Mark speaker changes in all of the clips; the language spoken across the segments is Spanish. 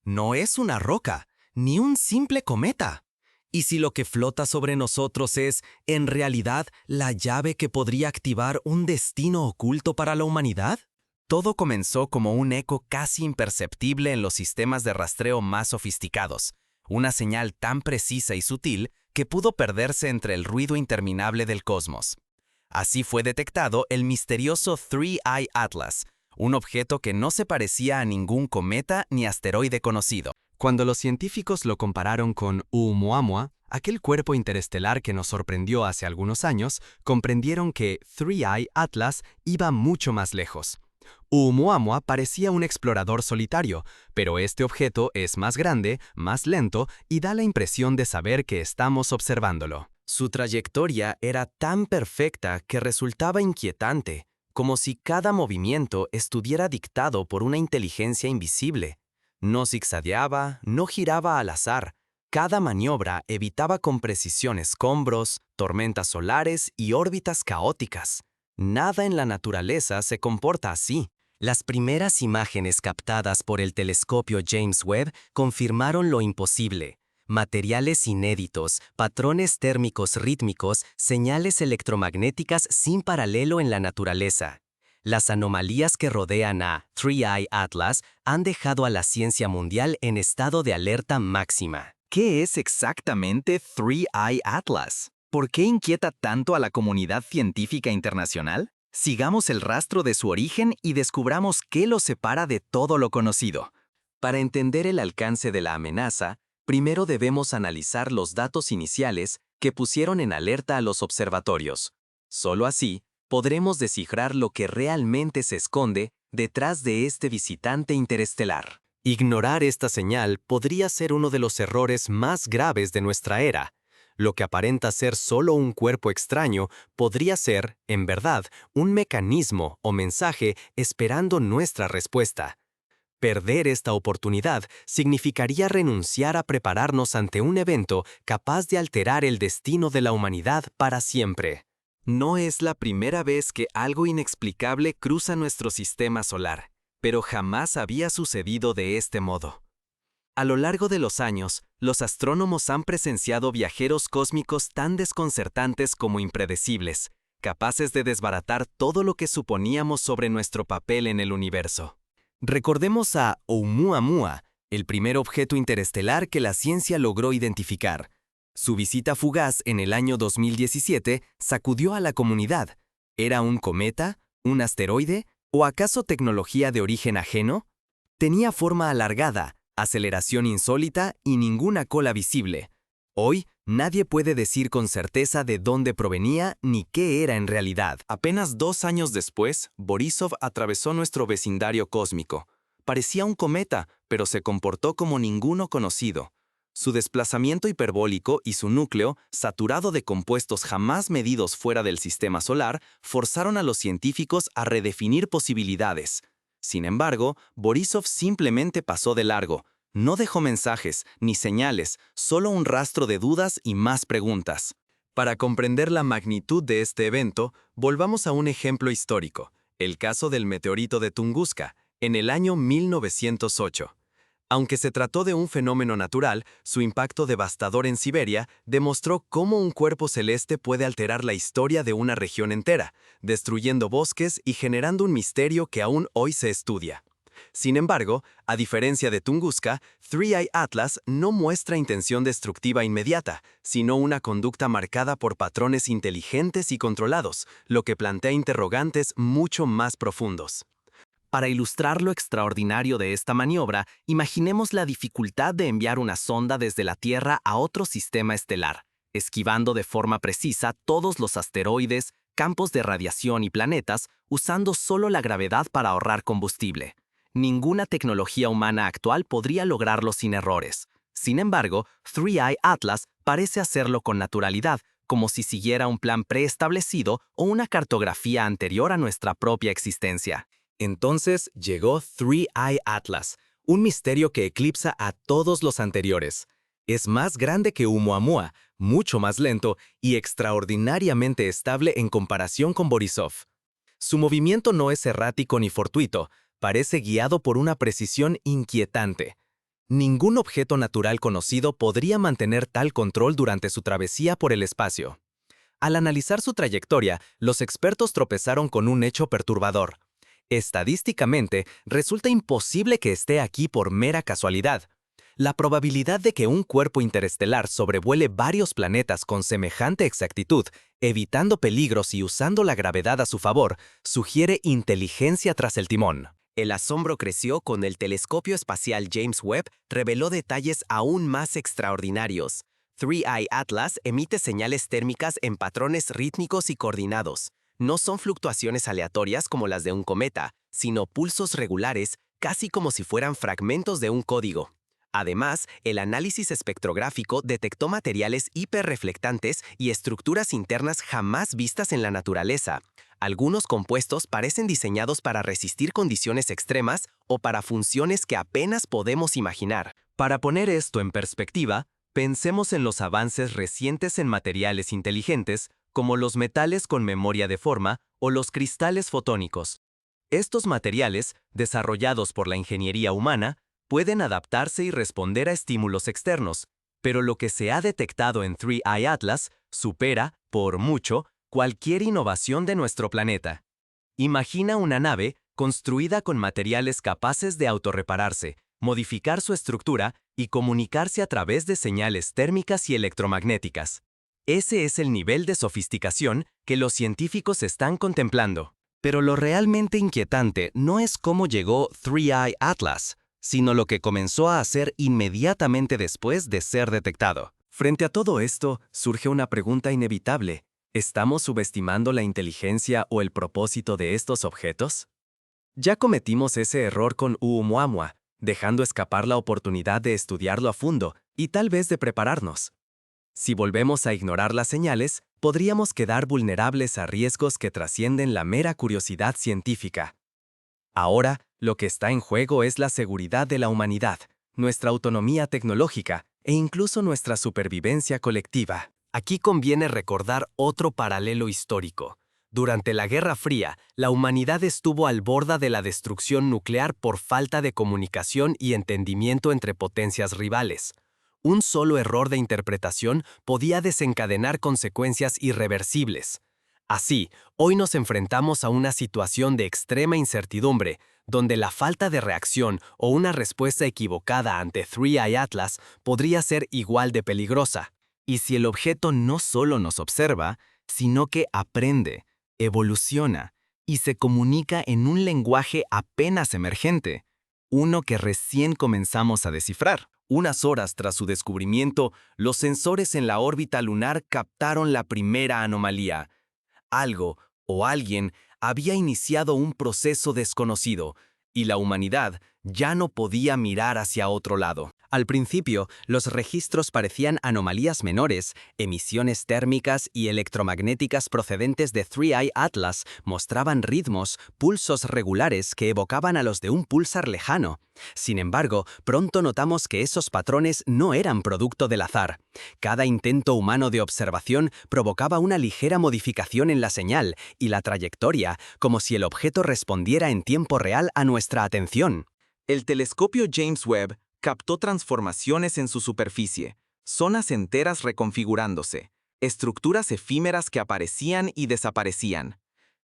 Speaker 1: no es una roca, ni un simple cometa. ¿Y si lo que flota sobre nosotros es, en realidad, la llave que podría activar un destino oculto para la humanidad? Todo comenzó como un eco casi imperceptible en los sistemas de rastreo más sofisticados, una señal tan precisa y sutil que pudo perderse entre el ruido interminable del cosmos. Así fue detectado el misterioso Three Eye Atlas, un objeto que no se parecía a ningún cometa ni asteroide conocido. Cuando los científicos lo compararon con Oumuamua, aquel cuerpo interestelar que nos sorprendió hace algunos años, comprendieron que Three Eye Atlas iba mucho más lejos. Oumuamua parecía un explorador solitario, pero este objeto es más grande, más lento y da la impresión de saber que estamos observándolo. Su trayectoria era tan perfecta que resultaba inquietante, como si cada movimiento estuviera dictado por una inteligencia invisible. No zigzagueaba, no giraba al azar. Cada maniobra evitaba con precisión escombros, tormentas solares y órbitas caóticas. Nada en la naturaleza se comporta así. Las primeras imágenes captadas por el telescopio James Webb confirmaron lo imposible. Materiales inéditos, patrones térmicos rítmicos, señales electromagnéticas sin paralelo en la naturaleza. Las anomalías que rodean a Three Eye Atlas han dejado a la ciencia mundial en estado de alerta máxima.
Speaker 2: ¿Qué es exactamente Three Eye Atlas? ¿Por qué inquieta tanto a la comunidad científica internacional? Sigamos el rastro de su origen y descubramos qué lo separa de todo lo conocido.
Speaker 1: Para entender el alcance de la amenaza, primero debemos analizar los datos iniciales que pusieron en alerta a los observatorios. Solo así, podremos descifrar lo que realmente se esconde detrás de este visitante interestelar. Ignorar esta señal podría ser uno de los errores más graves de nuestra era. Lo que aparenta ser solo un cuerpo extraño podría ser, en verdad, un mecanismo o mensaje esperando nuestra respuesta. Perder esta oportunidad significaría renunciar a prepararnos ante un evento capaz de alterar el destino de la humanidad para siempre. No es la primera vez que algo inexplicable cruza nuestro sistema solar, pero jamás había sucedido de este modo. A lo largo de los años, los astrónomos han presenciado viajeros cósmicos tan desconcertantes como impredecibles, capaces de desbaratar todo lo que suponíamos sobre nuestro papel en el universo. Recordemos a Oumuamua, el primer objeto interestelar que la ciencia logró identificar. Su visita fugaz en el año 2017 sacudió a la comunidad. ¿Era un cometa? ¿Un asteroide? ¿O acaso tecnología de origen ajeno? Tenía forma alargada, aceleración insólita y ninguna cola visible. Hoy, nadie puede decir con certeza de dónde provenía ni qué era en realidad. Apenas 2 años después, Borisov atravesó nuestro vecindario cósmico. Parecía un cometa, pero se comportó como ninguno conocido. Su desplazamiento hiperbólico y su núcleo, saturado de compuestos jamás medidos fuera del sistema solar, forzaron a los científicos a redefinir posibilidades. Sin embargo, Borisov simplemente pasó de largo. No dejó mensajes, ni señales, solo un rastro de dudas y más preguntas. Para comprender la magnitud de este evento, volvamos a un ejemplo histórico, el caso del meteorito de Tunguska, en el año 1908. Aunque se trató de un fenómeno natural, su impacto devastador en Siberia demostró cómo un cuerpo celeste puede alterar la historia de una región entera, destruyendo bosques y generando un misterio que aún hoy se estudia. Sin embargo, a diferencia de Tunguska, Three Eye Atlas no muestra intención destructiva inmediata, sino una conducta marcada por patrones inteligentes y controlados, lo que plantea interrogantes mucho más profundos. Para ilustrar lo extraordinario de esta maniobra, imaginemos la dificultad de enviar una sonda desde la Tierra a otro sistema estelar, esquivando de forma precisa todos los asteroides, campos de radiación y planetas, usando solo la gravedad para ahorrar combustible. Ninguna tecnología humana actual podría lograrlo sin errores. Sin embargo, Three Eye Atlas parece hacerlo con naturalidad, como si siguiera un plan preestablecido o una cartografía anterior a nuestra propia existencia. Entonces llegó Three Eye Atlas, un misterio que eclipsa a todos los anteriores. Es más grande que Oumuamua, mucho más lento y extraordinariamente estable en comparación con Borisov. Su movimiento no es errático ni fortuito, parece guiado por una precisión inquietante.
Speaker 2: Ningún objeto natural conocido podría mantener tal control durante su travesía por el espacio. Al analizar su trayectoria, los expertos tropezaron con un hecho perturbador. Estadísticamente, resulta imposible que esté aquí por mera casualidad. La probabilidad de que un cuerpo interestelar sobrevuele varios planetas con semejante exactitud, evitando peligros y usando la gravedad a su favor, sugiere inteligencia tras el timón.
Speaker 1: El asombro creció cuando el telescopio espacial James Webb reveló detalles aún más extraordinarios. 3i Atlas emite señales térmicas en patrones rítmicos y coordinados. No son fluctuaciones aleatorias como las de un cometa, sino pulsos regulares, casi como si fueran fragmentos de un código. Además, el análisis espectrográfico detectó materiales hiperreflectantes y estructuras internas jamás vistas en la naturaleza. Algunos compuestos parecen diseñados para resistir condiciones extremas o para funciones que apenas podemos imaginar. Para poner esto en perspectiva, pensemos en los avances recientes en materiales inteligentes, como los metales con memoria de forma o los cristales fotónicos. Estos materiales, desarrollados por la ingeniería humana, pueden adaptarse y responder a estímulos externos, pero lo que se ha detectado en 3i Atlas supera, por mucho, cualquier innovación de nuestro planeta. Imagina una nave construida con materiales capaces de autorrepararse, modificar su estructura y comunicarse a través de señales térmicas y electromagnéticas. Ese es el nivel de sofisticación que los científicos están contemplando.
Speaker 2: Pero lo realmente inquietante no es cómo llegó 3i Atlas, sino lo que comenzó a hacer inmediatamente después de ser detectado.
Speaker 1: Frente a todo esto, surge una pregunta inevitable. ¿Estamos subestimando la inteligencia o el propósito de estos objetos? Ya cometimos ese error con Oumuamua, dejando escapar la oportunidad de estudiarlo a fondo y tal vez de prepararnos. Si volvemos a ignorar las señales, podríamos quedar vulnerables a riesgos que trascienden la mera curiosidad científica. Ahora, lo que está en juego es la seguridad de la humanidad, nuestra autonomía tecnológica e incluso nuestra supervivencia colectiva. Aquí conviene recordar otro paralelo histórico. Durante la Guerra Fría, la humanidad estuvo al borde de la destrucción nuclear por falta de comunicación y entendimiento entre potencias rivales. Un solo error de interpretación podía desencadenar consecuencias irreversibles. Así, hoy nos enfrentamos a una situación de extrema incertidumbre, donde la falta de reacción o una respuesta equivocada ante 3i Atlas podría ser igual de peligrosa. Y si el objeto no solo nos observa, sino que aprende, evoluciona y se comunica en un lenguaje apenas emergente, uno que recién comenzamos a descifrar. Unas horas tras su descubrimiento, los sensores en la órbita lunar captaron la primera anomalía. Algo o alguien había iniciado un proceso desconocido, y la humanidad ya no podía mirar hacia otro lado. Al principio, los registros parecían anomalías menores. Emisiones térmicas y electromagnéticas procedentes de 3i Atlas mostraban ritmos, pulsos regulares que evocaban a los de un púlsar lejano. Sin embargo, pronto notamos que esos patrones no eran producto del azar. Cada intento humano de observación provocaba una ligera modificación en la señal y la trayectoria, como si el objeto respondiera en tiempo real a nuestra atención. El telescopio James Webb captó transformaciones en su superficie, zonas enteras reconfigurándose, estructuras efímeras que aparecían y desaparecían.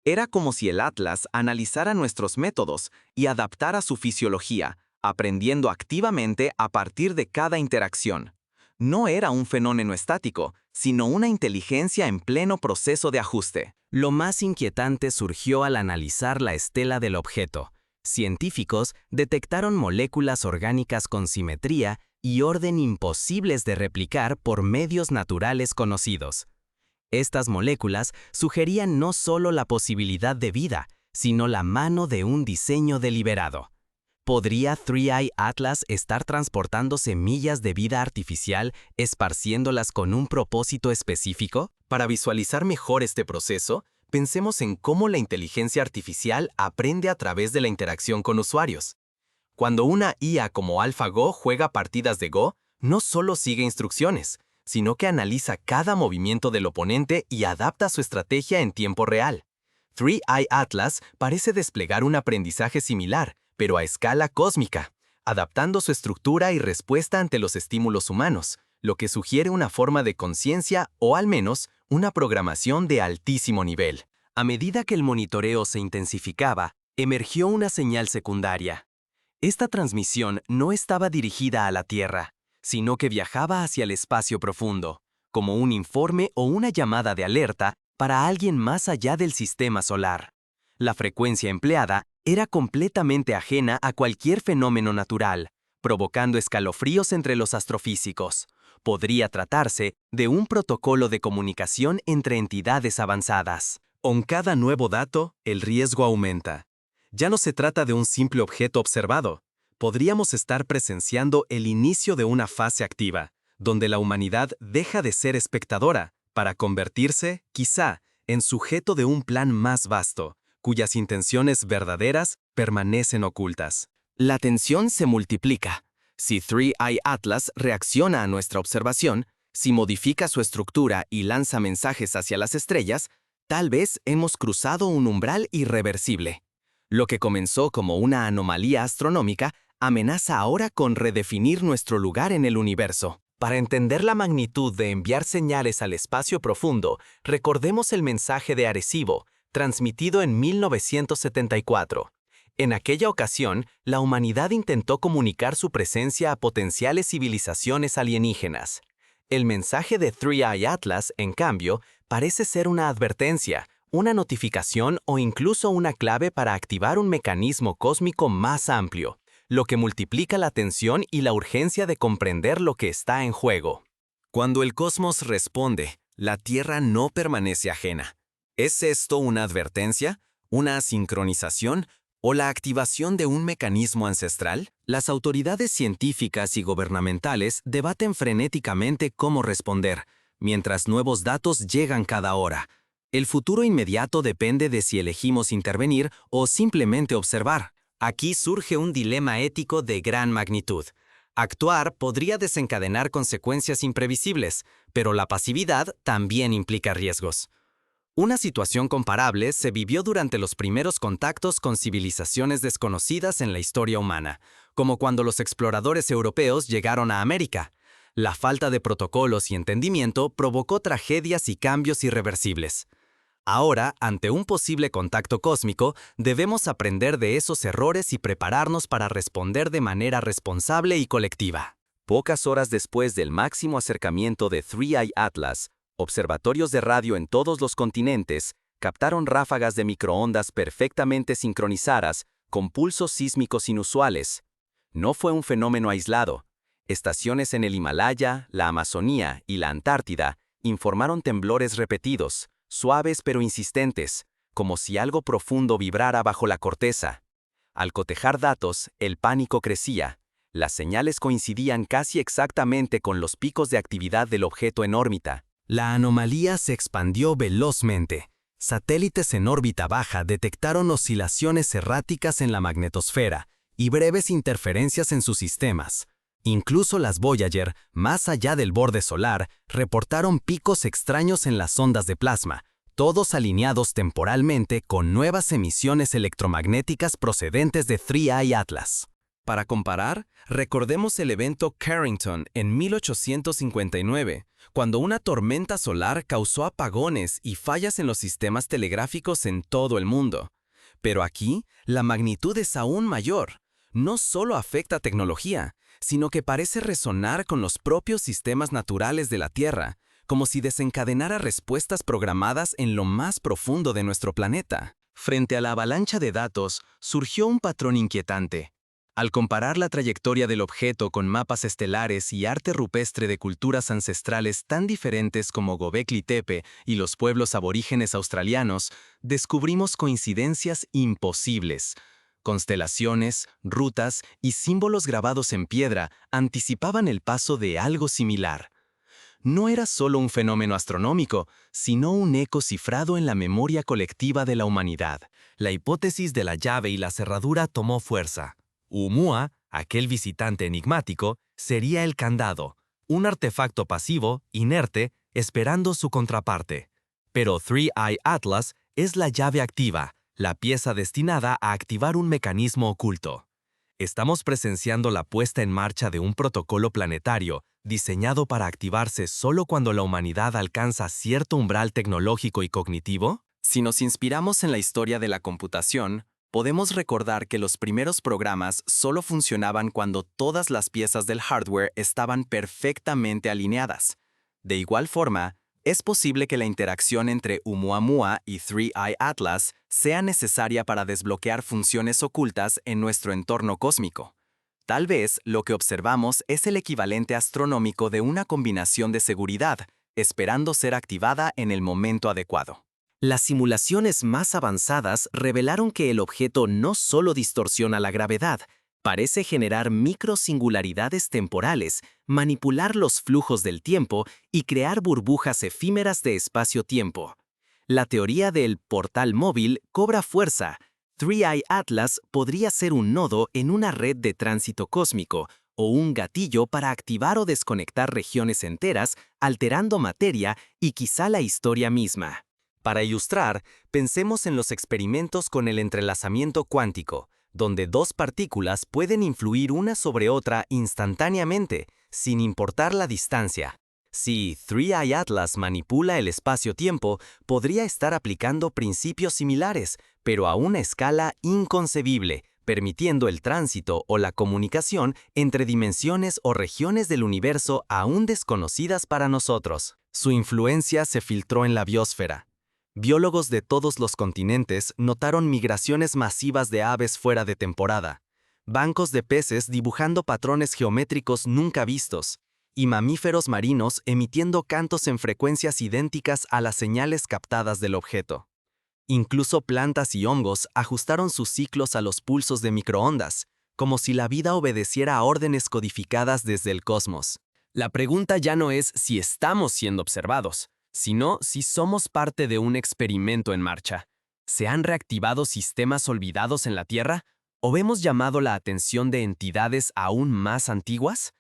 Speaker 1: Era como si el Atlas analizara nuestros métodos y adaptara su fisiología, aprendiendo activamente a partir de cada interacción. No era un fenómeno estático, sino una inteligencia en pleno proceso de ajuste. Lo más inquietante surgió al analizar la estela del objeto. Científicos detectaron moléculas orgánicas con simetría y orden imposibles de replicar por medios naturales conocidos. Estas moléculas sugerían no solo la posibilidad de vida, sino la mano de un diseño deliberado. ¿Podría 3i Atlas estar transportando semillas de vida artificial, esparciéndolas con un propósito específico? Para visualizar mejor este proceso, pensemos en cómo la inteligencia artificial aprende a través de la interacción con usuarios. Cuando una IA como AlphaGo juega partidas de Go, no solo sigue instrucciones, sino que analiza cada movimiento del oponente y adapta su estrategia en tiempo real. 3i Atlas parece desplegar un aprendizaje similar, pero a escala cósmica. adaptando su estructura y respuesta ante los estímulos humanos, lo que sugiere una forma de conciencia o al menos una programación de altísimo nivel. A medida que el monitoreo se intensificaba, emergió una señal secundaria. Esta transmisión no estaba dirigida a la Tierra, sino que viajaba hacia el espacio profundo, como un informe o una llamada de alerta para alguien más allá del sistema solar. La frecuencia empleada era completamente ajena a cualquier fenómeno natural, provocando escalofríos entre los astrofísicos. Podría tratarse de un protocolo de comunicación entre entidades avanzadas. Con cada nuevo dato, el riesgo aumenta. Ya no se trata de un simple objeto observado. Podríamos estar presenciando el inicio de una fase activa, donde la humanidad deja de ser espectadora para convertirse, quizá, en sujeto de un plan más vasto, cuyas intenciones verdaderas permanecen ocultas. La tensión se multiplica. Si 3i Atlas reacciona a nuestra observación, si modifica su estructura y lanza mensajes hacia las estrellas, tal vez hemos cruzado un umbral irreversible. Lo que comenzó como una anomalía astronómica amenaza ahora con redefinir nuestro lugar en el universo. Para entender la magnitud de enviar señales al espacio profundo, recordemos el mensaje de Arecibo, transmitido en 1974. En aquella ocasión, la humanidad intentó comunicar su presencia a potenciales civilizaciones alienígenas. El mensaje de 3i Atlas, en cambio, parece ser una advertencia, una notificación o incluso una clave para activar un mecanismo cósmico más amplio, lo que multiplica la tensión y la urgencia de comprender lo que está en juego. Cuando el cosmos responde, la Tierra no permanece ajena. ¿Es esto una advertencia, una sincronización o la activación de un mecanismo ancestral? Las autoridades científicas y gubernamentales debaten frenéticamente cómo responder, mientras nuevos datos llegan cada hora. El futuro inmediato depende de si elegimos intervenir o simplemente observar. Aquí surge un dilema ético de gran magnitud. Actuar podría desencadenar consecuencias imprevisibles, pero la pasividad también implica riesgos. Una situación comparable se vivió durante los primeros contactos con civilizaciones desconocidas en la historia humana, como cuando los exploradores europeos llegaron a América. La falta de protocolos y entendimiento provocó tragedias y cambios irreversibles. Ahora, ante un posible contacto cósmico, debemos aprender de esos errores y prepararnos para responder de manera responsable y colectiva. Pocas horas después del máximo acercamiento de 3i Atlas, observatorios de radio en todos los continentes captaron ráfagas de microondas perfectamente sincronizadas con pulsos sísmicos inusuales. No fue un fenómeno aislado. Estaciones en el Himalaya, la Amazonía y la Antártida informaron temblores repetidos, suaves pero insistentes, como si algo profundo vibrara bajo la corteza. Al cotejar datos, el pánico crecía. Las señales coincidían casi exactamente con los picos de actividad del objeto en órbita. La anomalía se expandió velozmente. Satélites en órbita baja detectaron oscilaciones erráticas en la magnetosfera y breves interferencias en sus sistemas. Incluso las Voyager, más allá del borde solar, reportaron picos extraños en las ondas de plasma, todos alineados temporalmente con nuevas emisiones electromagnéticas procedentes de 3i Atlas. Para comparar, recordemos el evento Carrington en 1859, cuando una tormenta solar causó apagones y fallas en los sistemas telegráficos en todo el mundo. Pero aquí, la magnitud es aún mayor. No solo afecta tecnología, sino que parece resonar con los propios sistemas naturales de la Tierra, como si desencadenara respuestas programadas en lo más profundo de nuestro planeta. Frente a la avalancha de datos, surgió un patrón inquietante. Al comparar la trayectoria del objeto con mapas estelares y arte rupestre de culturas ancestrales tan diferentes como Göbekli Tepe y los pueblos aborígenes australianos, descubrimos coincidencias imposibles. Constelaciones, rutas y símbolos grabados en piedra anticipaban el paso de algo similar. No era solo un fenómeno astronómico, sino un eco cifrado en la memoria colectiva de la humanidad. La hipótesis de la llave y la cerradura tomó fuerza. Oumuamua, aquel visitante enigmático, sería el candado, un artefacto pasivo, inerte, esperando su contraparte. Pero 3i Atlas es la llave activa, la pieza destinada a activar un mecanismo oculto. Estamos presenciando la puesta en marcha de un protocolo planetario diseñado para activarse solo cuando la humanidad alcanza cierto umbral tecnológico y cognitivo. Si nos inspiramos en la historia de la computación, podemos recordar que los primeros programas solo funcionaban cuando todas las piezas del hardware estaban perfectamente alineadas. De igual forma, es posible que la interacción entre Oumuamua y 3i Atlas sea necesaria para desbloquear funciones ocultas en nuestro entorno cósmico. Tal vez lo que observamos es el equivalente astronómico de una combinación de seguridad, esperando ser activada en el momento adecuado. Las simulaciones más avanzadas revelaron que el objeto no solo distorsiona la gravedad, parece generar microsingularidades temporales, manipular los flujos del tiempo y crear burbujas efímeras de espacio-tiempo. La teoría del portal móvil cobra fuerza. 3i Atlas podría ser un nodo en una red de tránsito cósmico o un gatillo para activar o desconectar regiones enteras, alterando materia y quizá la historia misma. Para ilustrar, pensemos en los experimentos con el entrelazamiento cuántico, donde dos partículas pueden influir una sobre otra instantáneamente, sin importar la distancia. Si 3i Atlas manipula el espacio-tiempo, podría estar aplicando principios similares, pero a una escala inconcebible, permitiendo el tránsito o la comunicación entre dimensiones o regiones del universo aún desconocidas para nosotros. Su influencia se filtró en la biosfera. Biólogos de todos los continentes notaron migraciones masivas de aves fuera de temporada, bancos de peces dibujando patrones geométricos nunca vistos, y mamíferos marinos emitiendo cantos en frecuencias idénticas a las señales captadas del objeto. Incluso plantas y hongos ajustaron sus ciclos a los pulsos de microondas, como si la vida obedeciera a órdenes codificadas desde el cosmos. La pregunta ya no es si estamos siendo observados, sino si somos parte de un experimento en marcha. ¿Se han reactivado sistemas olvidados en la Tierra? ¿O hemos llamado la atención de entidades aún más antiguas?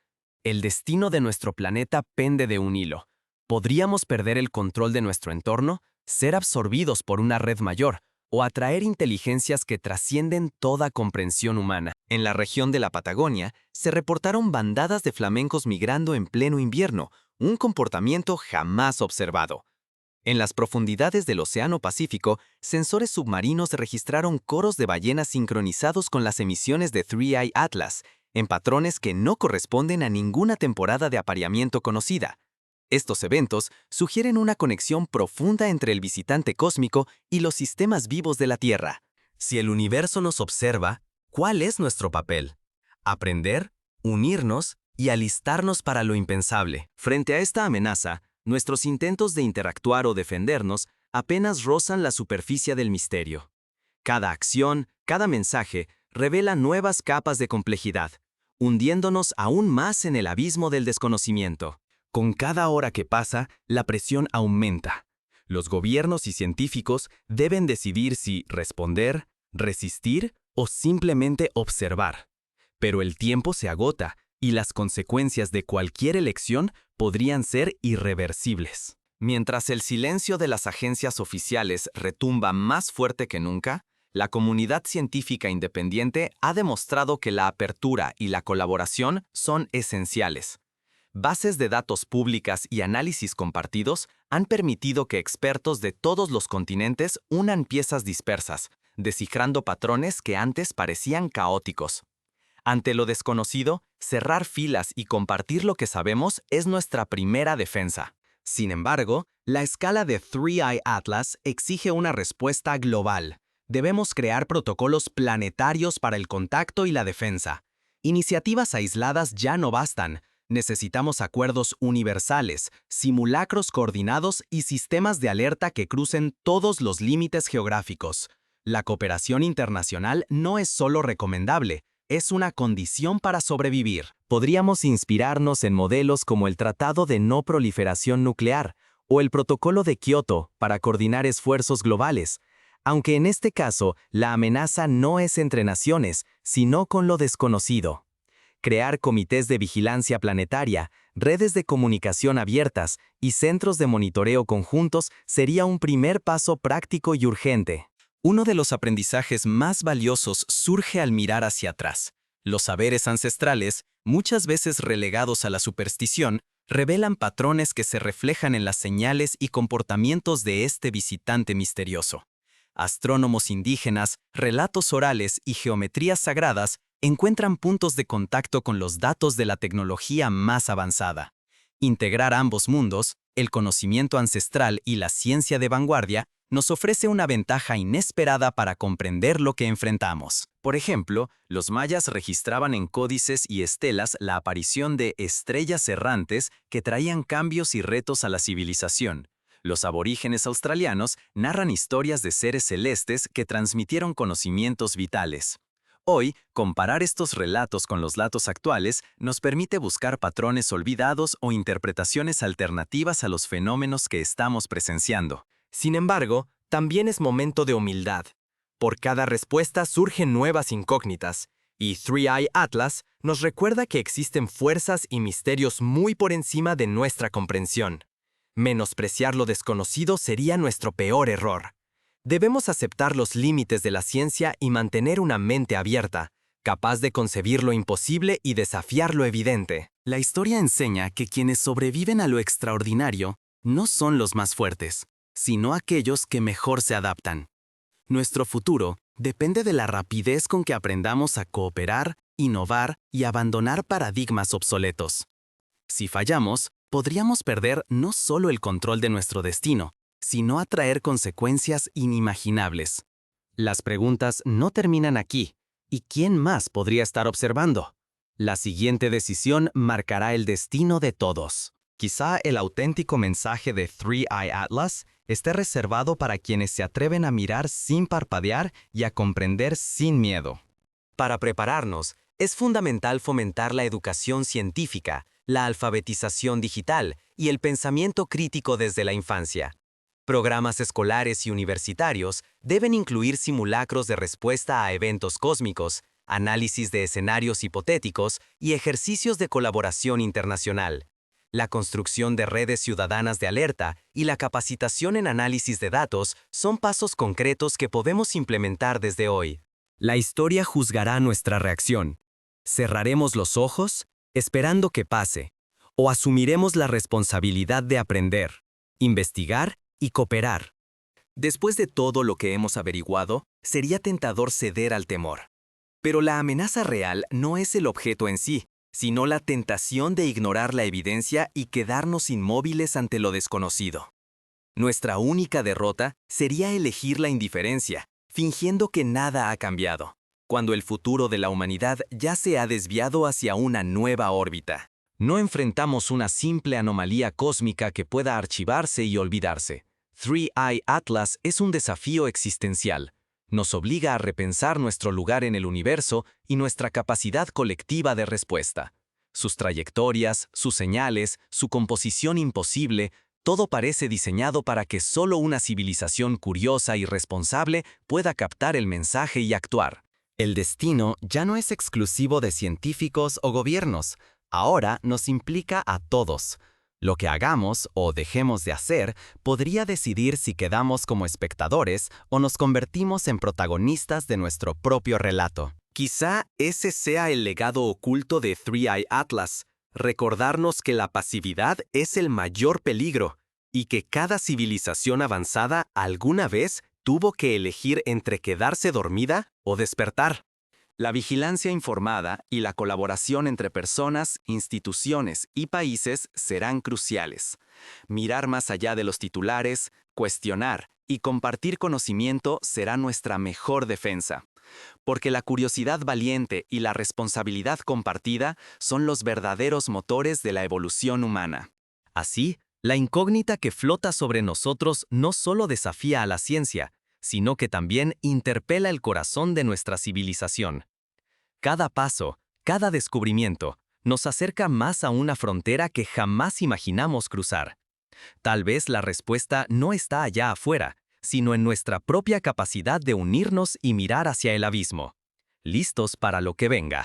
Speaker 1: El destino de nuestro planeta pende de un hilo. ¿Podríamos perder el control de nuestro entorno, ser absorbidos por una red mayor, o atraer inteligencias que trascienden toda comprensión humana? En la región de la Patagonia, se reportaron bandadas de flamencos migrando en pleno invierno, un comportamiento jamás observado. En las profundidades del Océano Pacífico, sensores submarinos registraron coros de ballenas sincronizados con las emisiones de 3i Atlas, en patrones que no corresponden a ninguna temporada de apareamiento conocida. Estos eventos sugieren una conexión profunda entre el visitante cósmico y los sistemas vivos de la Tierra. Si el universo nos observa, ¿cuál es nuestro papel? Aprender, unirnos y alistarnos para lo impensable. Frente a esta amenaza, nuestros intentos de interactuar o defendernos apenas rozan la superficie del misterio. Cada acción, cada mensaje, revela nuevas capas de complejidad, hundiéndonos aún más en el abismo del desconocimiento. Con cada hora que pasa, la presión aumenta. Los gobiernos y científicos deben decidir si responder, resistir o simplemente observar. Pero el tiempo se agota y las consecuencias de cualquier elección podrían ser irreversibles. Mientras el silencio de las agencias oficiales retumba más fuerte que nunca, la comunidad científica independiente ha demostrado que la apertura y la colaboración son esenciales. Bases de datos públicas y análisis compartidos han permitido que expertos de todos los continentes unan piezas dispersas, descifrando patrones que antes parecían caóticos. Ante lo desconocido, cerrar filas y compartir lo que sabemos es nuestra primera defensa. Sin embargo, la escala de 3i Atlas exige una respuesta global. Debemos crear protocolos planetarios para el contacto y la defensa. Iniciativas aisladas ya no bastan. Necesitamos acuerdos universales, simulacros coordinados y sistemas de alerta que crucen todos los límites geográficos. La cooperación internacional no es solo recomendable, es una condición para sobrevivir. Podríamos inspirarnos en modelos como el Tratado de No Proliferación Nuclear o el Protocolo de Kioto para coordinar esfuerzos globales, aunque en este caso la amenaza no es entre naciones, sino con lo desconocido. Crear comités de vigilancia planetaria, redes de comunicación abiertas y centros de monitoreo conjuntos sería un primer paso práctico y urgente. Uno de los aprendizajes más valiosos surge al mirar hacia atrás.
Speaker 2: Los saberes ancestrales, muchas veces relegados a la superstición, revelan patrones que se reflejan en las señales y comportamientos de este visitante misterioso. Astrónomos indígenas, relatos orales y geometrías sagradas encuentran puntos de contacto con los datos de la tecnología más avanzada. Integrar ambos mundos, el conocimiento ancestral y la ciencia de vanguardia, nos ofrece una ventaja inesperada para comprender lo que enfrentamos. Por ejemplo, los mayas registraban en códices y estelas la aparición de estrellas errantes que traían cambios y retos a la civilización. Los aborígenes australianos narran historias de seres celestes que transmitieron conocimientos vitales. Hoy, comparar estos relatos con los datos actuales nos permite buscar patrones olvidados o interpretaciones alternativas a los fenómenos que estamos presenciando.
Speaker 3: Sin embargo, también es momento de humildad. Por cada respuesta surgen nuevas incógnitas, y 3i Atlas nos recuerda que existen fuerzas y misterios muy por encima de nuestra comprensión. Menospreciar lo desconocido sería nuestro peor error. Debemos aceptar los límites de la ciencia y mantener una mente abierta, capaz de concebir lo imposible y desafiar lo evidente.
Speaker 2: La historia enseña que quienes sobreviven a lo extraordinario no son los más fuertes, sino aquellos que mejor se adaptan. Nuestro futuro depende de la rapidez con que aprendamos a cooperar, innovar y abandonar paradigmas obsoletos. Si fallamos, podríamos perder no solo el control de nuestro destino, sino atraer consecuencias inimaginables. Las preguntas no terminan aquí. ¿Y quién más podría estar observando? La siguiente decisión marcará el destino de todos. Quizá el auténtico mensaje de 3i Atlas esté reservado para quienes se atreven a mirar sin parpadear y a comprender sin miedo.
Speaker 1: Para prepararnos, es fundamental fomentar la educación científica, la alfabetización digital y el pensamiento crítico desde la infancia. Programas escolares y universitarios deben incluir simulacros de respuesta a eventos cósmicos, análisis de escenarios hipotéticos y ejercicios de colaboración internacional. La construcción de redes ciudadanas de alerta y la capacitación en análisis de datos son pasos concretos que podemos implementar desde hoy.
Speaker 3: La historia juzgará nuestra reacción. ¿Cerraremos los ojos, esperando que pase? ¿O asumiremos la responsabilidad de aprender, investigar y cooperar? Después de todo lo que hemos averiguado, sería tentador ceder al temor. Pero la amenaza real no es el objeto en sí, sino la tentación de ignorar la evidencia y quedarnos inmóviles ante lo desconocido. Nuestra única derrota sería elegir la indiferencia, fingiendo que nada ha cambiado, cuando el futuro de la humanidad ya se ha desviado hacia una nueva órbita.
Speaker 1: No enfrentamos una simple anomalía cósmica que pueda archivarse y olvidarse. 3i Atlas es un desafío existencial. Nos obliga a repensar nuestro lugar en el universo y nuestra capacidad colectiva de respuesta. Sus trayectorias, sus señales, su composición imposible, todo parece diseñado para que solo una civilización curiosa y responsable pueda captar el mensaje y actuar.
Speaker 3: El destino ya no es exclusivo de científicos o gobiernos. Ahora nos implica a todos. Lo que hagamos o dejemos de hacer podría decidir si quedamos como espectadores o nos convertimos en protagonistas de nuestro propio relato. Quizá ese sea el legado oculto de 3i Atlas, recordarnos que la pasividad es el mayor peligro y que cada civilización avanzada alguna vez tuvo que elegir entre quedarse dormida o despertar.
Speaker 2: La vigilancia informada y la colaboración entre personas, instituciones y países serán cruciales. Mirar más allá de los titulares, cuestionar y compartir conocimiento será nuestra mejor defensa. Porque la curiosidad valiente y la responsabilidad compartida son los verdaderos motores de la evolución humana.
Speaker 3: Así, la incógnita que flota sobre nosotros no solo desafía a la ciencia, sino que también interpela el corazón de nuestra civilización. Cada paso, cada descubrimiento, nos acerca más a una frontera que jamás imaginamos cruzar. Tal vez la respuesta no está allá afuera, sino en nuestra propia capacidad de unirnos y mirar hacia el abismo, listos para lo que venga.